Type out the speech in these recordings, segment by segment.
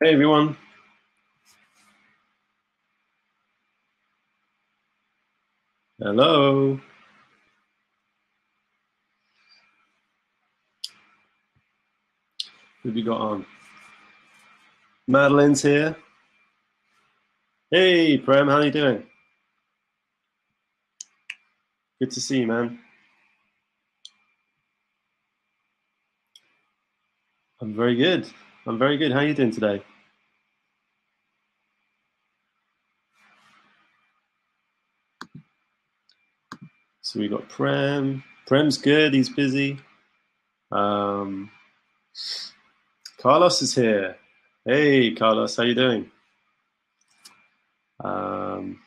Hey everyone. Hello. Who have you got on? Madeline's here. Hey Prem, how you doing? Good to see you, man. I'm very good. I'm very good. How are you doing today? So we got Prem. Prem's good. He's busy. Um, Carlos is here. Hey Carlos, how you doing? Um,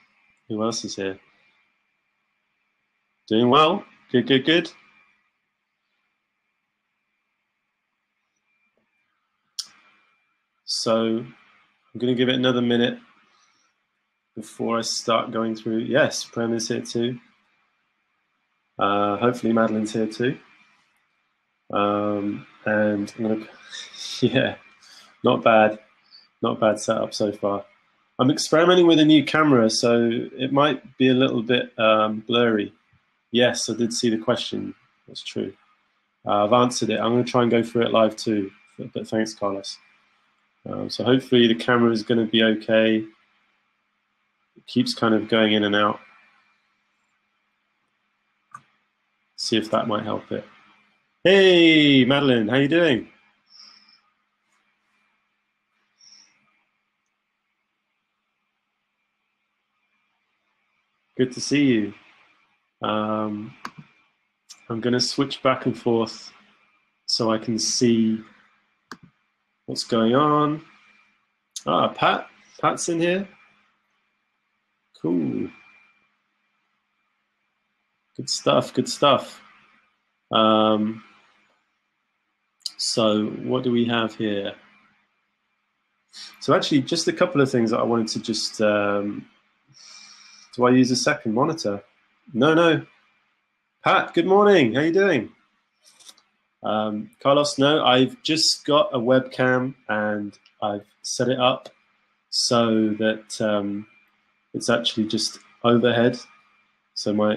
who else is here? Doing well. Good, good, good. So I'm going to give it another minute before I start going through. Yes, Prem is here too. Hopefully Madeline's here too. And I'm gonna, yeah, not bad, not bad setup so far. I'm experimenting with a new camera, so it might be a little bit blurry. Yes, I did see the question. That's true. I've answered it. I'm going to try and go through it live too. But thanks, Carlos. So hopefully the camera is going to be okay. It keeps kind of going in and out. See if that might help it. Hey, Madeline, how you doing? Good to see you. I'm going to switch back and forth so I can see what's going on. Ah, Pat's in here. Cool. Good stuff, good stuff. So what do we have here? So actually, just a couple of things that I wanted to just, do I use a second monitor? No. Pat, good morning, how you doing? Carlos, no, I've just got a webcam and I've set it up so that it's actually just overhead. So my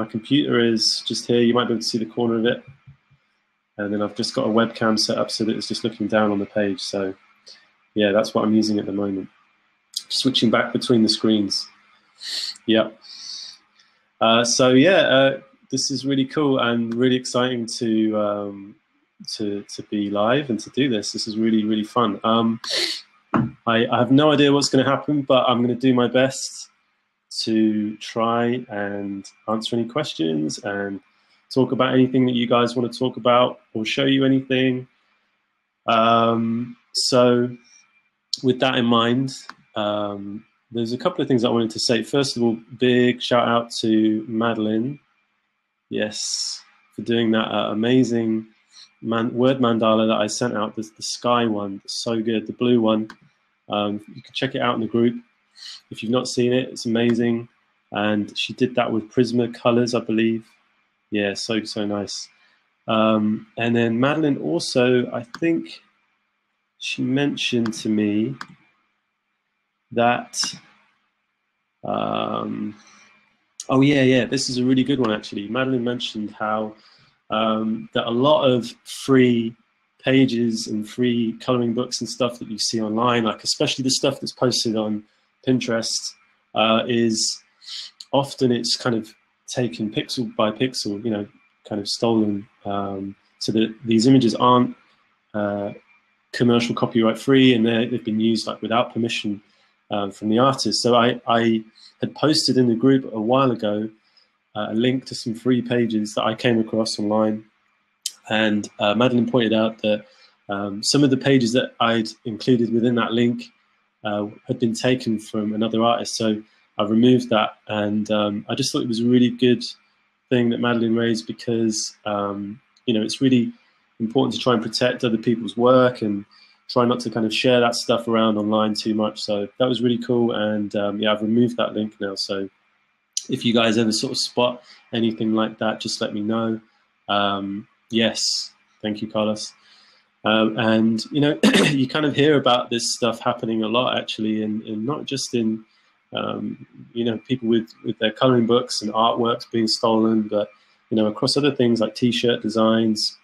computer is just here. You might be able to see the corner of it. And then I've just got a webcam set up so that it's just looking down on the page. So yeah, that's what I'm using at the moment. Switching back between the screens. Yep. So yeah, this is really cool and really exciting to be live and to do this. This is really, really fun. I have no idea what's going to happen, but I'm going to do my best to try and answer any questions and talk about anything that you guys want to talk about or show you anything. So with that in mind, there's a couple of things I wanted to say. First of all, big shout out to Madeline. Yes, for doing that amazing word mandala that I sent out, the sky one, so good, the blue one. You can check it out in the group. If you've not seen it, it's amazing. And she did that with Prisma colors, I believe. Yeah, so nice. And then Madeline also, I think she mentioned to me that, oh yeah, this is a really good one actually. Madeline mentioned how that a lot of free pages and free coloring books and stuff that you see online, like especially the stuff that's posted on Pinterest, is often it's kind of taken pixel by pixel, you know, kind of stolen, so that these images aren't commercial copyright free and they've been used like without permission from the artist. So I had posted in the group a while ago a link to some free pages that I came across online, and Madeline pointed out that some of the pages that I'd included within that link had been taken from another artist. So I removed that, and I just thought it was a really good thing that Madeline raised because you know, it's really important to try and protect other people's work and try not to kind of share that stuff around online too much. So that was really cool, and yeah, I've removed that link now. So if you guys ever sort of spot anything like that, just let me know. Yes, thank you, Carlos. And you know, you kind of hear about this stuff happening a lot, actually, in not just in you know, people with their coloring books and artworks being stolen, but you know, across other things like T-shirt designs,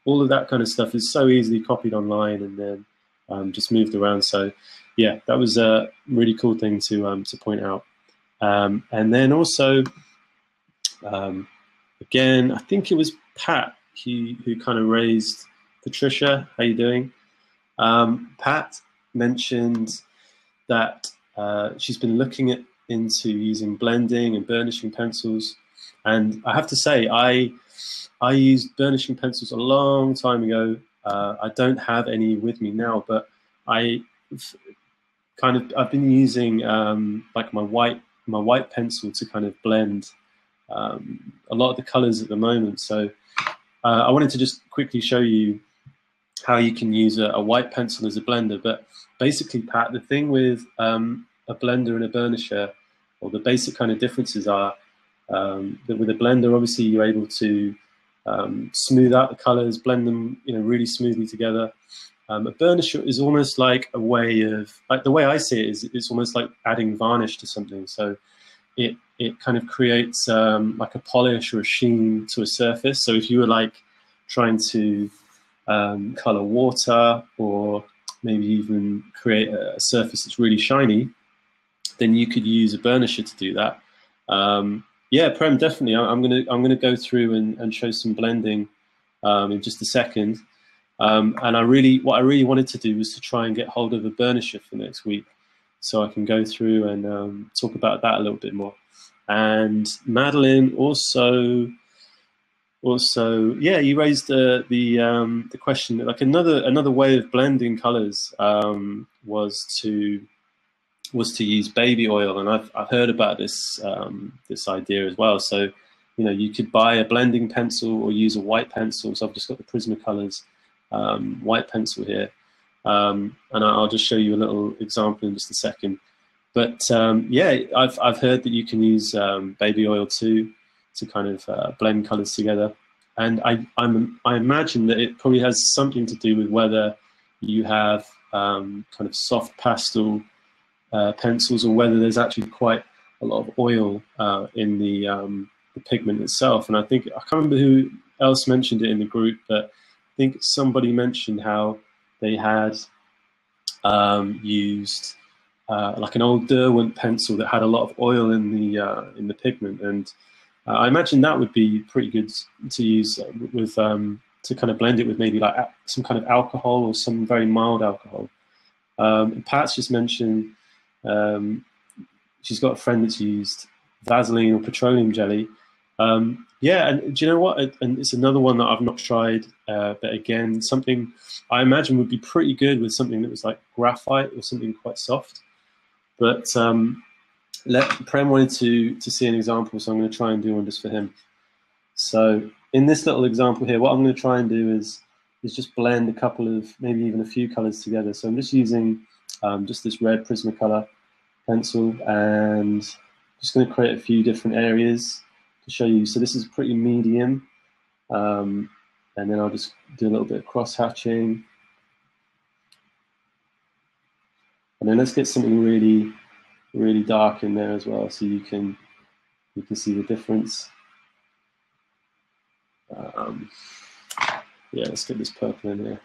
all of that kind of stuff is so easily copied online and then just moved around. So yeah, that was a really cool thing to point out. And then also, again, I think it was Pat who kind of raised Patricia. How you doing? Pat mentioned that she's been looking into using blending and burnishing pencils, and I have to say, I used burnishing pencils a long time ago. I don't have any with me now, but I I've been using like my white pencil to kind of blend a lot of the colors at the moment. So I wanted to just quickly show you how you can use a white pencil as a blender. But basically, Pat, the thing with a blender and a burnisher, or the basic kind of differences are that with a blender, obviously you're able to smooth out the colors, blend them, you know, really smoothly together. A burnisher is almost like a way of, like the way I see it is, it's almost like adding varnish to something. So it kind of creates like a polish or a sheen to a surface. So if you were like trying to color water, or maybe even create a surface that's really shiny, then you could use a burnisher to do that. Yeah, Prem, definitely. I'm gonna go through and show some blending in just a second. And what I really wanted to do was to try and get hold of a burnisher for next week, so I can go through and talk about that a little bit more. And Madeline also, yeah, you raised the question that, like, another way of blending colors was to use baby oil, and I've heard about this this idea as well. So, you know, you could buy a blending pencil or use a white pencil. So I've just got the Prismacolors white pencil here, and I'll just show you a little example in just a second. But yeah, I've heard that you can use baby oil too to kind of blend colors together, and I imagine that it probably has something to do with whether you have kind of soft pastel pencils, or whether there's actually quite a lot of oil in the pigment itself. And I think, I can't remember who else mentioned it in the group, but I think somebody mentioned how they had used like an old Derwent pencil that had a lot of oil in the pigment, and I imagine that would be pretty good to use with to kind of blend it with maybe like some kind of alcohol or some very mild alcohol. Pat's just mentioned she's got a friend that's used Vaseline or petroleum jelly. Yeah, and do you know what? And it's another one that I've not tried, but again, something I imagine would be pretty good with something that was like graphite or something quite soft. But Prem wanted to see an example, so I'm going to try and do one just for him. So in this little example here, what I'm going to try and do is just blend a couple of, maybe even a few colors together. So I'm just using just this red Prismacolor pencil, and just going to create a few different areas to show you. So this is pretty medium, and then I'll just do a little bit of cross hatching, and then let's get something really, really dark in there as well, so you can see the difference. Yeah, let's get this purple in here.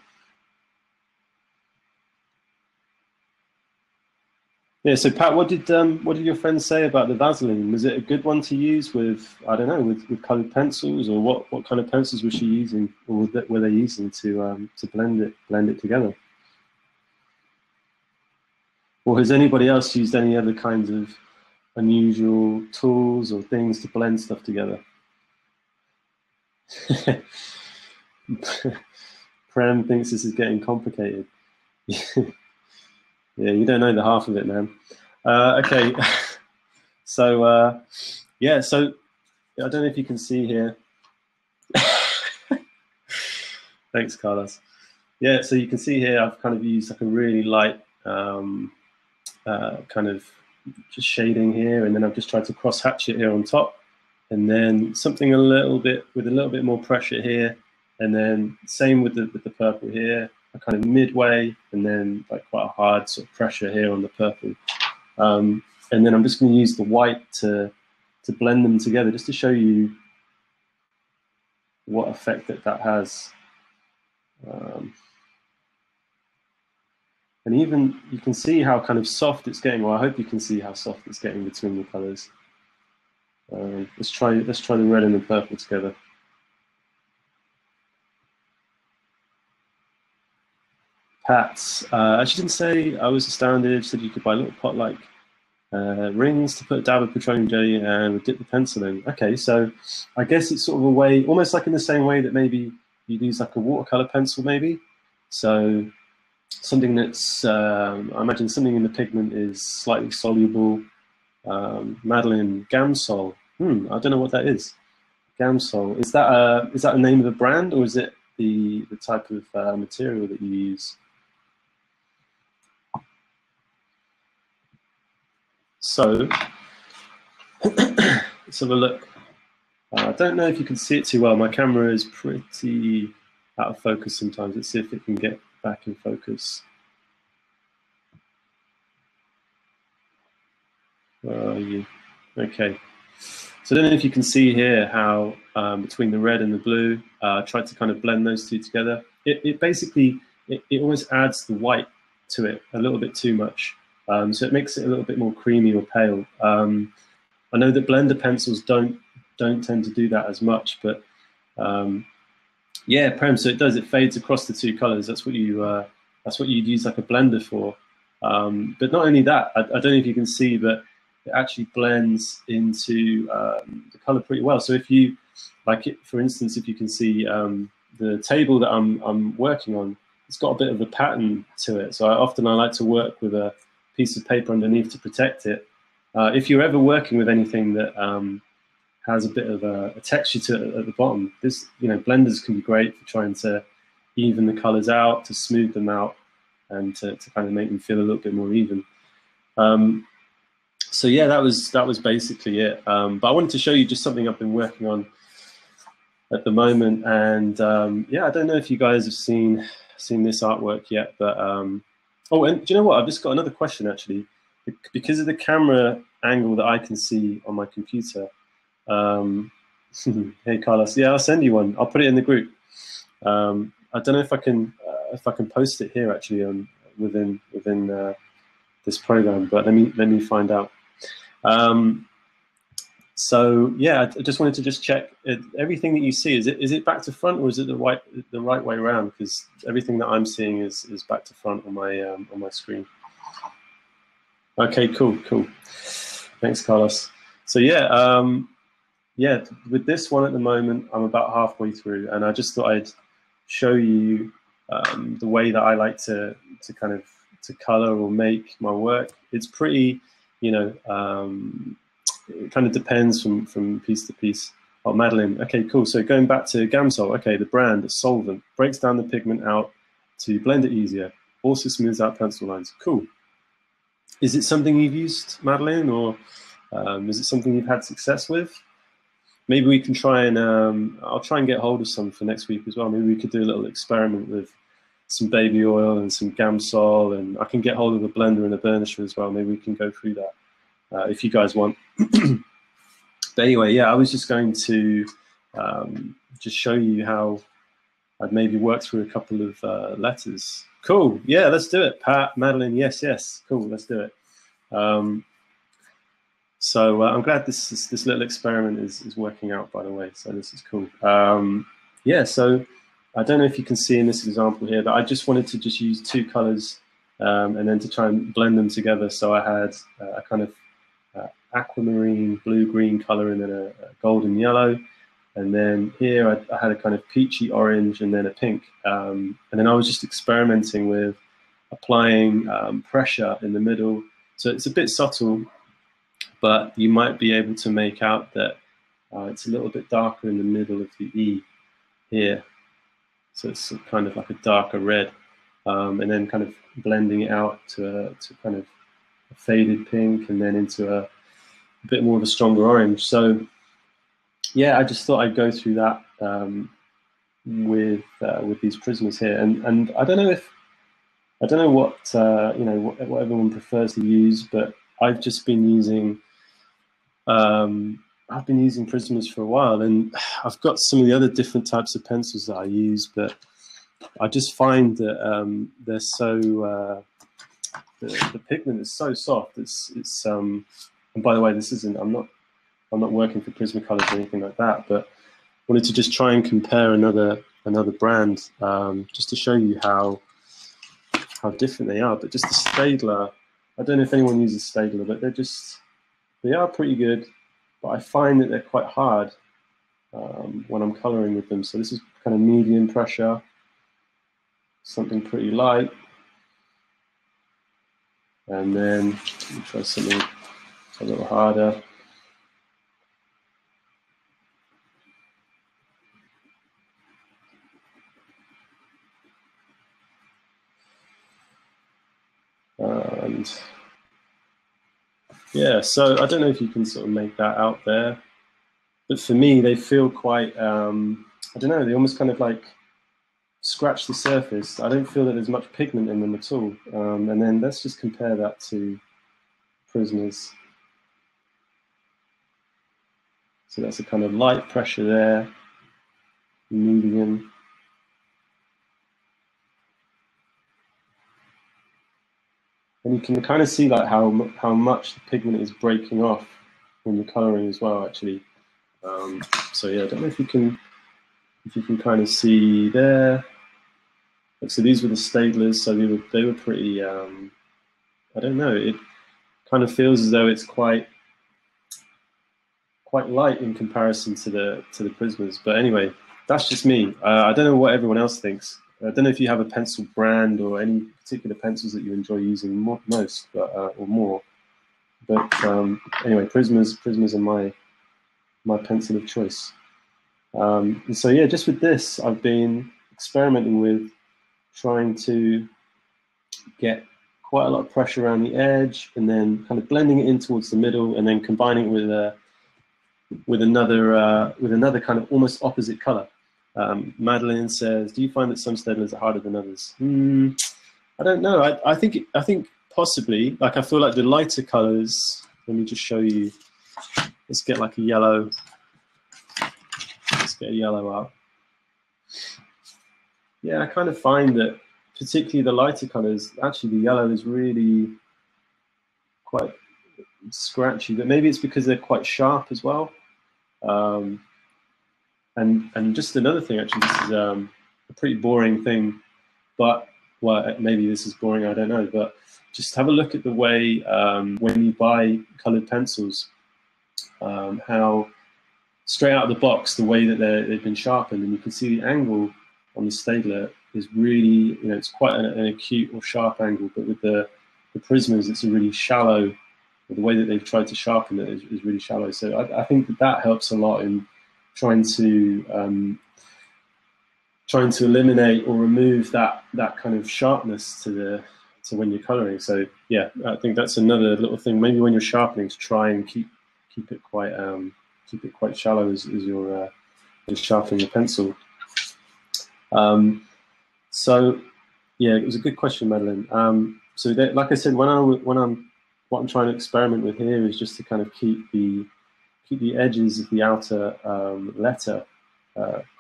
Yeah, so Pat, what did your friends say about the Vaseline? Was it a good one to use with, I don't know, with colored pencils, or what kind of pencils was she using, or were they using to blend it together? Or has anybody else used any other kinds of unusual tools or things to blend stuff together? Prem thinks this is getting complicated. Yeah, you don't know the half of it, man. Okay, so yeah, so I don't know if you can see here. Thanks, Carlos. Yeah, so you can see here I've kind of used like a really light kind of just shading here, and then I've just tried to cross hatch it here on top, and then something with a little bit more pressure here, and then same with the purple here, a kind of midway, and then like quite a hard sort of pressure here on the purple. And then I'm just going to use the white to blend them together, just to show you what effect that has. And even you can see how kind of soft it's getting. Well, I hope you can see how soft it's getting between the colors. Let's try the red and the purple together. Pat, she didn't say. I was astounded. She said you could buy little pot-like rings to put a dab of petroleum jelly and dip the pencil in. Okay, so I guess it's sort of a way, almost like in the same way that maybe you'd use like a watercolor pencil, maybe. So something that's, I imagine something in the pigment is slightly soluble. Madeline, Gamsol. I don't know what that is. Gamsol. Is that a name of a brand, or is it the type of material that you use? So let's have a look. I don't know if you can see it too well. My camera is pretty out of focus sometimes. Let's see if it can get back in focus. Where are you? Okay. So I don't know if you can see here how between the red and the blue, I tried to kind of blend those two together. It basically, it almost adds the white to it a little bit too much. So it makes it a little bit more creamy or pale. I know that blender pencils don't tend to do that as much, but yeah, Prem. So it does. It fades across the two colors. That's what you'd use like a blender for. But not only that, I don't know if you can see, but it actually blends into the color pretty well. So if you like it, for instance, if you can see the table that I'm working on, it's got a bit of a pattern to it. So I like to work with a piece of paper underneath to protect it. If you're ever working with anything that has a bit of a texture to it at the bottom, blenders can be great for trying to even the colors out, to smooth them out, and to kind of make them feel a little bit more even. So yeah, that was basically it. But I wanted to show you just something I've been working on at the moment, and yeah, I don't know if you guys have seen this artwork yet, but oh, and do you know what? I've just got another question actually, because of the camera angle that I can see on my computer. Hey Carlos, yeah, I'll send you one. I'll put it in the group. I don't know if I can post it here actually within this program, but let me find out. So yeah, I just wanted to check everything that you see. Is it back to front, or is it the right way around? Because everything that I'm seeing is back to front on my screen. Okay, cool. Thanks, Carlos. So yeah, yeah, with this one at the moment, I'm about halfway through, and I just thought I'd show you the way that I like to kind of color or make my work. It's pretty, it kind of depends from piece to piece. Oh, Madeline. Okay, cool. So going back to Gamsol, okay, the brand, a solvent, breaks down the pigment out to blend it easier. Also smooths out pencil lines. Cool. Is it something you've used, Madeline, or is it something you've had success with? Maybe we can try and, I'll try and get hold of some for next week as well. Maybe we could do a little experiment with some baby oil and some Gamsol, and I can get hold of a blender and a burnisher as well. Maybe we can go through that if you guys want. But anyway, yeah, I was just going to just show you how I'd maybe work through a couple of letters. Cool, yeah, let's do it. Pat, Madeline, yes, cool, let's do it. So I'm glad this little experiment is working out, by the way, so this is cool. Yeah, so I don't know if you can see in this example here, but I just wanted to use two colors and then to try and blend them together. So I had a kind of aquamarine blue-green color and then a golden yellow. And then here I had a kind of peachy orange and then a pink. And then I was just experimenting with applying pressure in the middle. So it's a bit subtle, but you might be able to make out that it's a little bit darker in the middle of the E here. So it's kind of like a darker red, and then kind of blending it out to kind of a faded pink, and then into a bit more of a stronger orange. So yeah, I just thought I'd go through that with these prismas here, and I don't know what what everyone prefers to use, but I've just been using prismas for a while, and I've got some of the other different types of pencils that I use, but I just find that they're so the pigment is so soft. It's and by the way, this isn't I'm not working for Prismacolors or anything like that, but wanted to just try and compare another brand, just to show you how different they are. But just the Staedtler, I don't know if anyone uses Staedtler, but they are pretty good, but I find that they're quite hard when I'm coloring with them. So this is kind of medium pressure, something pretty light, and then let me try something a little harder. And yeah, so I don't know if you can sort of make that out there, but for me, they feel quite, I don't know, they almost kind of like scratch the surface. I don't feel that there's much pigment in them at all. And then let's just compare that to Prismas. So that's a kind of light pressure there, medium. And you can kind of see like how much the pigment is breaking off when you're coloring as well, actually. So yeah, I don't know if you can kind of see there. So these were the Staedtlers, so they were pretty. I don't know. It kind of feels as though it's quite light in comparison to the Prismas. But anyway, that's just me. I don't know what everyone else thinks. I don't know if you have a pencil brand or any particular pencils that you enjoy using most, but or more. But anyway, Prismas are my pencil of choice. And so yeah, just with this, I've been experimenting with trying to get quite a lot of pressure around the edge, and then kind of blending it in towards the middle, and then combining it with another kind of almost opposite color. Madeline says, "Do you find that some Staedtlers are harder than others?" I don't know. I think possibly. Like I feel like the lighter colors. Let me just show you. Let's get like a yellow. Let's get a yellow out. Yeah, I kind of find that particularly the lighter colors, actually the yellow is really quite scratchy, but maybe it's because they're quite sharp as well. And just another thing, actually, this is a pretty boring thing, but well, maybe this is boring, I don't know, but just have a look at the way when you buy colored pencils, how straight out of the box, the way that they've been sharpened, and you can see the angle on the Staedtler is really, it's quite an acute or sharp angle, but with the Prismas, it's a really shallow, the way that they've tried to sharpen it is really shallow. So I think that helps a lot in trying to eliminate or remove that kind of sharpness to when you're coloring. So yeah, I think that's another little thing. Maybe when you're sharpening, to try and keep it quite shallow as you're sharpening the pencil. So yeah, it was a good question, Madeline. So that, like I said, what I'm trying to experiment with here is just to kind of keep the edges of the outer letter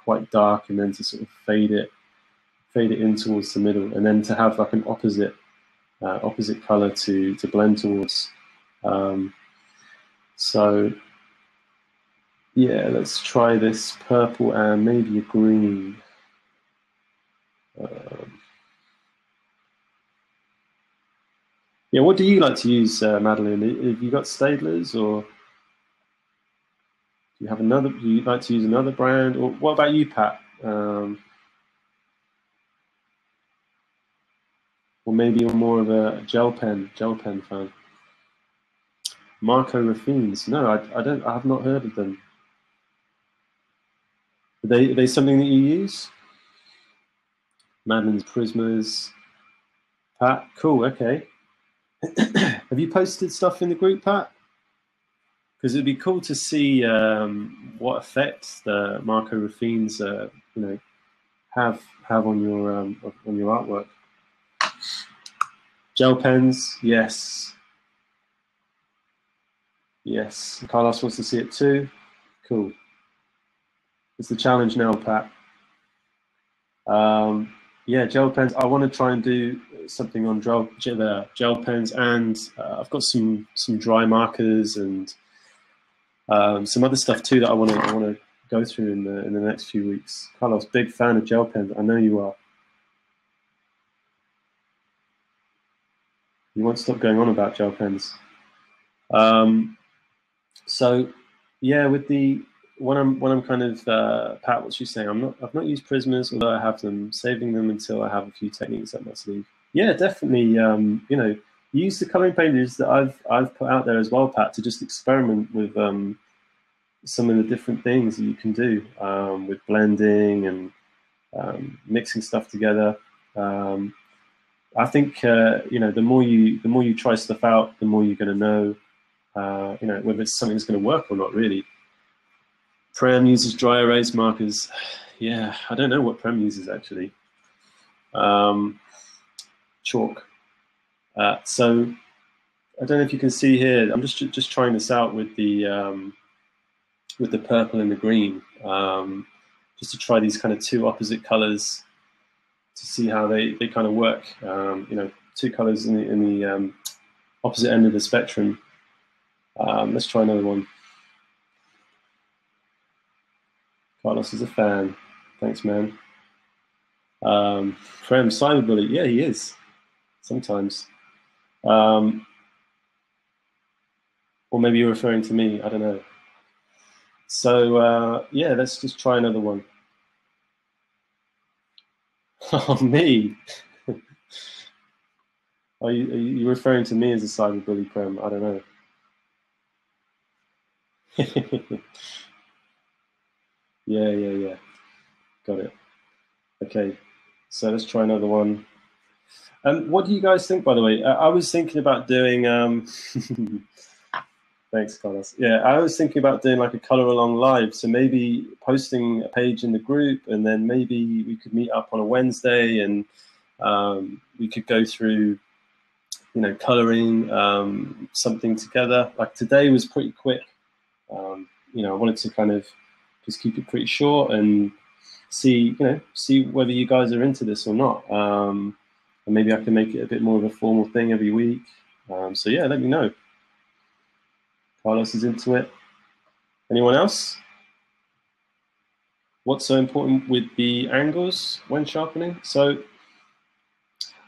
quite dark, and then to sort of fade it in towards the middle, and then to have like an opposite color to blend towards. So yeah, let's try this purple and maybe a green. Yeah, what do you like to use, Madeline? Have you got Staedtlers, or do you have another? Do you like to use another brand, or what about you, Pat? Or maybe you're more of a gel pen fan. Marco Raffines. No, I don't. I have not heard of them. Are they something that you use? Madeline's Prismas. Pat, cool. Okay. Have you posted stuff in the group, Pat? Because it'd be cool to see what effects the Marco Raffines, have on your artwork. Gel pens, yes. Yes, Carlos wants to see it too. Cool. It's the challenge now, Pat. Yeah, gel pens. I want to try and do something on gel pens, and I've got some dry markers and some other stuff too that I want to go through in the next few weeks. Carlos, big fan of gel pens. I know you are. You won't stop going on about gel pens. So yeah, with the when I'm kind of Pat, what she's saying, I've not used Prismas, although I have them, saving them until I have a few techniques up my sleeve. Yeah, definitely. You know, use the coloring pages that I've put out there as well, Pat, to just experiment with some of the different things that you can do with blending and mixing stuff together. I think you know, the more you try stuff out, the more you're going to know. You know, whether it's something that's going to work or not, really. Prem uses dry erase markers. Yeah, I don't know what Prem uses actually. Chalk. So I don't know if you can see here. I'm just trying this out with the purple and the green, just to try these kind of two opposite colors to see how they kind of work. You know, two colors in the opposite end of the spectrum. Let's try another one. Carlos is a fan. Thanks, man. Prem, cyberbully. Yeah, he is. Sometimes. Or maybe you're referring to me. I don't know. So, yeah, let's just try another one. Oh, me? Are you referring to me as a cyberbully, Prem? I don't know. Yeah. Got it. Okay, so let's try another one. What do you guys think, by the way? I was thinking about doing. Thanks, Carlos. Yeah, I was thinking about doing like a color along live. So maybe posting a page in the group, and then maybe we could meet up on a Wednesday, and we could go through, you know, coloring something together. Like today was pretty quick. You know, I wanted to kind of just keep it pretty short and see whether you guys are into this or not. And maybe I can make it a bit more of a formal thing every week. So yeah, let me know. Carlos is into it. Anyone else? What's so important with the angles when sharpening? So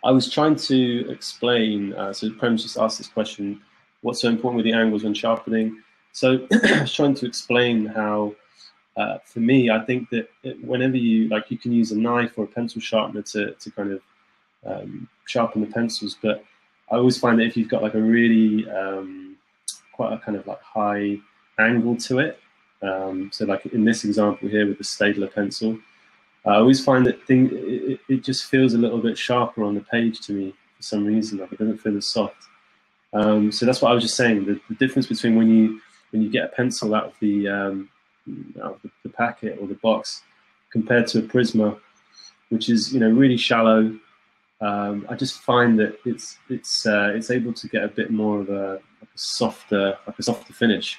I was trying to explain, so Prem just asked this question, what's so important with the angles when sharpening? So I was trying to explain how, for me, I think that whenever you can use a knife or a pencil sharpener to kind of sharpen the pencils, but I always find that if you've got like a really quite a kind of like high angle to it, so like in this example here with the Staedtler pencil, I always find that it just feels a little bit sharper on the page to me for some reason. Like it doesn't feel as soft. So that's what I was just saying. The difference between when you get a pencil out of the packet or the box compared to a Prisma, which is, you know, really shallow. I just find that it's able to get a bit more of a softer finish.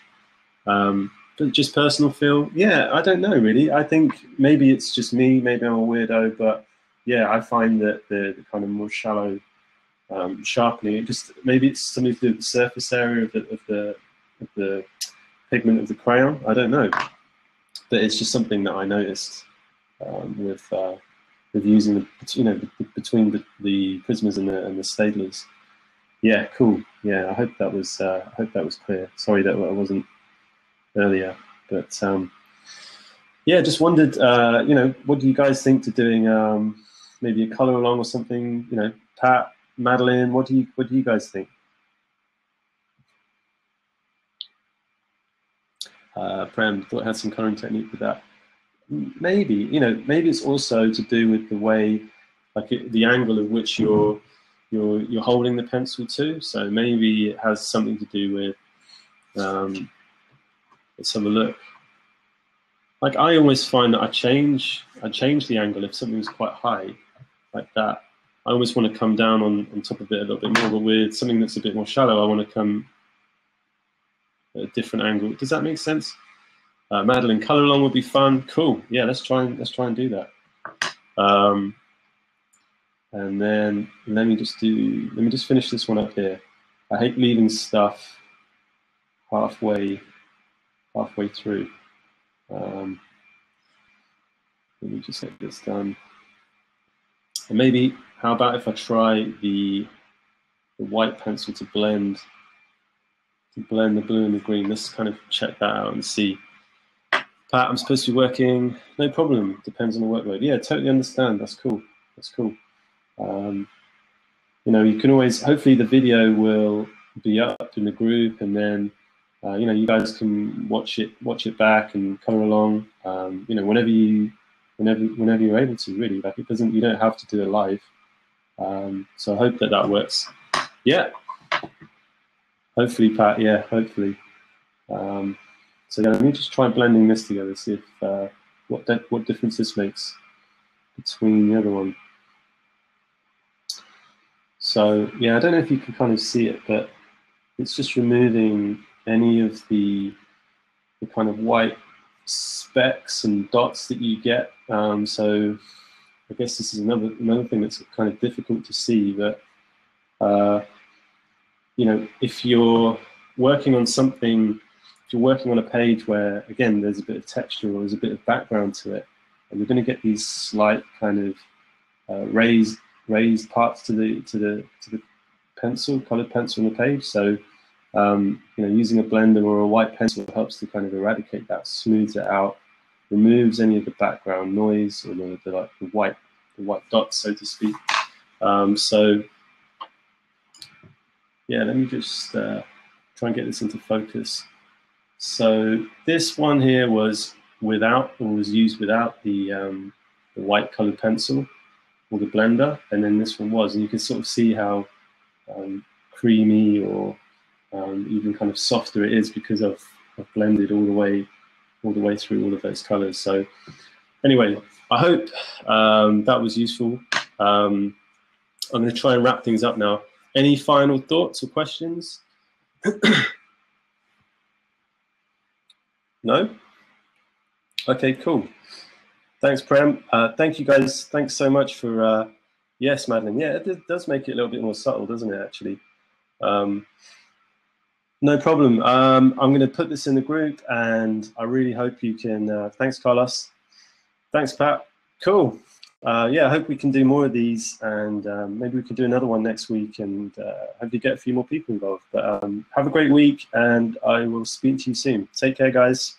But just personal feel, yeah, I don't know really. I think maybe it's just me, maybe I'm a weirdo, but yeah, I find that the kind of more shallow sharpening, maybe it's something to do with the surface area of the pigment of the crayon. I don't know, but it's just something that I noticed with using between the Prismas and the Staedtlers. Yeah, cool. Yeah, I hope that was clear. Sorry that I wasn't earlier, but yeah, just wondered, you know, what do you guys think to doing maybe a color along or something? You know, Pat, Madeline, what do you guys think? Prem, thought it had some coloring technique with that. Maybe, you know, maybe it's also to do with the way, like the angle of which you're holding the pencil to. So maybe it has something to do with. Let's have a look. like I always find that I change the angle if something's quite high, like that. I always want to come down on top of it a little bit more, but with something that's a bit more shallow, I want to come at a different angle. Does that make sense? Madeline, color along would be fun. Cool. Yeah, let's try and do that. And then let me just finish this one up here. I hate leaving stuff halfway through. Let me just get this done. And maybe, how about if I try the white pencil to blend the blue and the green? Let's kind of check that out and see. Pat, I'm supposed to be working. No problem. Depends on the workload. Yeah, totally understand. That's cool. That's cool. You know, you can always, hopefully the video will be up in the group, and then you know, you guys can watch it back and color along. You know, whenever you're able to, really. Like, it doesn't, you don't have to do it live. So I hope that works. Yeah. Hopefully, Pat. Yeah, hopefully. So yeah, let me just try blending this together, see if what difference this makes between the other one. So yeah, I don't know if you can kind of see it, but it's just removing any of the kind of white specks and dots that you get. So I guess this is another thing that's kind of difficult to see. But you know, if you're working on something, if you're working on a page where, again, there's a bit of texture or there's a bit of background to it, and you're going to get these slight kind of raised parts to the pencil, colored pencil on the page. So you know, using a blender or a white pencil helps to kind of eradicate that, smooths it out, removes any of the background noise or the white dots, so to speak. So yeah, let me just try and get this into focus. So this one here was used without the white colored pencil or the blender, and then this one was, and you can sort of see how creamy or even kind of softer it is because I've blended all the way through all of those colors. So anyway, I hope that was useful. I'm going to try and wrap things up now. Any final thoughts or questions? No? Okay, cool. Thanks, Prem. Thank you, guys. Thanks so much for, yes, Madeline. Yeah, it does make it a little bit more subtle, doesn't it, actually? No problem. I'm going to put this in the group, and I really hope you can, thanks, Carlos. Thanks, Pat. Cool. Yeah, I hope we can do more of these, and maybe we can do another one next week, and hopefully get a few more people involved. But have a great week, and I will speak to you soon. Take care, guys.